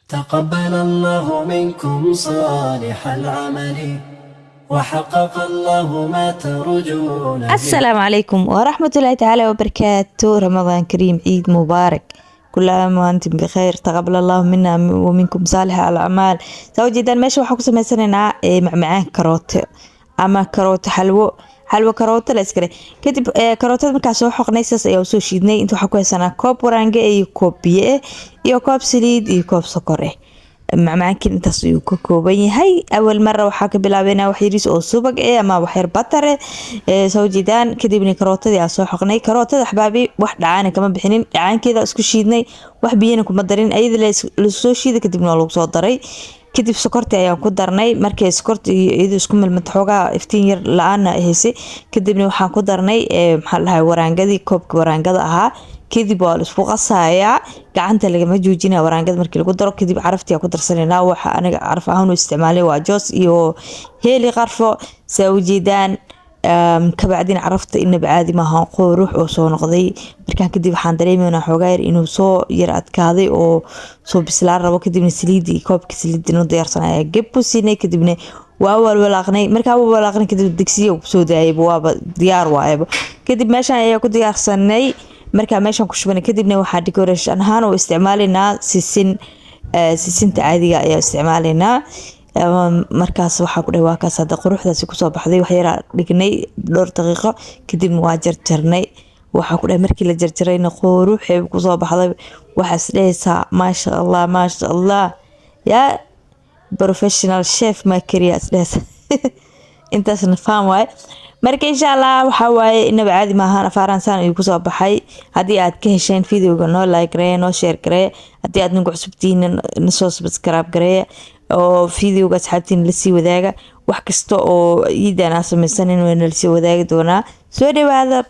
تقبل الله منكم صالح العمل وحقق الله ما ترجون. السلام عليكم ورحمة الله تعالى وبركاته. رمضان كريم، عيد مبارك، كل عام وأنتم بخير. تقبل الله منا ومنكم صالح الأعمال. سو جدا ماشي waxaan ku sameysanaynaa macmacaan karooto ama karooto xalwo karooto la iskale kadib karootada markaa soo xoqnay saas ayaa soo shiidnay. inta waxaan ku haysanaa koob waraange iyo koob biyo iyo koob saliid iyo koob sokor macmacaankan intaas ayuu ka kooban yahay. awal mara waxaa ka bilaabeynaa wax yariis oo subag ama wax yar batar soo jiidaan. kadibna karootadii aan soo xoqnay. karootada axbaabi wax dhacaan kama bixinin, dhacaankeeda isku shiidnay, wax biyana kuma darin, ayada la soo shiiday kadibna lagu soo daray. kadib sokortii ayaan ku darnay. markay sokorta iyo iyadu isku milmad xoogaa iftiin yar la-aan ahaysay, kadibna waxaan ku darnay maxaa la dhahay waraangadii, koobka waraangada ahaa. kadib waa la isku qasayaa, gacanta lagama joojinaa waraangada markii lagu daro. kadib caraftii ku darsanayna. waxa aniga caraf ahaan u isticmaalay waa joos iyo heeli qarfo saa u jeedaan. kabacdina carafta inaba caadi maaha, quruux oo soo noqday. markaan kadib waxaan dareemaynaa xoogaa yar inuu soo yar adkaaday oo soo bislaan rabo. kadibna saliidii, koobka saliidina diyaarsanaya geb ku siinay. kadibna waa walwalaaqnay. markaa walwalaaqnay kadib digsiga kusoo daayay, waaba diyaar waayaba. kadib meeshaan ayaa ku diyaarsanay. markaa meeshaan ku shubanay kadibna waxaa decoration ahaan oo isticmaalaynaa sisinta caadiga ayaa isticmaalaynaa. markaas waxaa ku dhahay waa kaas hadda quruxdaasi kusoo baxday. wax yaraa dhignay dhowr daqiiqo kadibna waa jarjarnay. waxaa ku dhahay markii la jarjarayna quruxeeb kusoo baxday. waxaas dhehaysaa maasha allah maasha allah, yaa professional chef ma kariya isdhehaysa. intaasna faan waaye. marka insha allah waxaa waaye inaba caadi maahan, afaaransan ayuu kusoo baxay. haddii aad ka hesheen videoga noo like gareeya, noo share gareeya. haddii aad nagu cusubtihiin nasoo subscribe gareeya oo videoga asxaabtiin lasii wadaaga. wax kasta oo iidaan aan samaysanin waa nalasii wadaagi doonaa. soo dhawaada.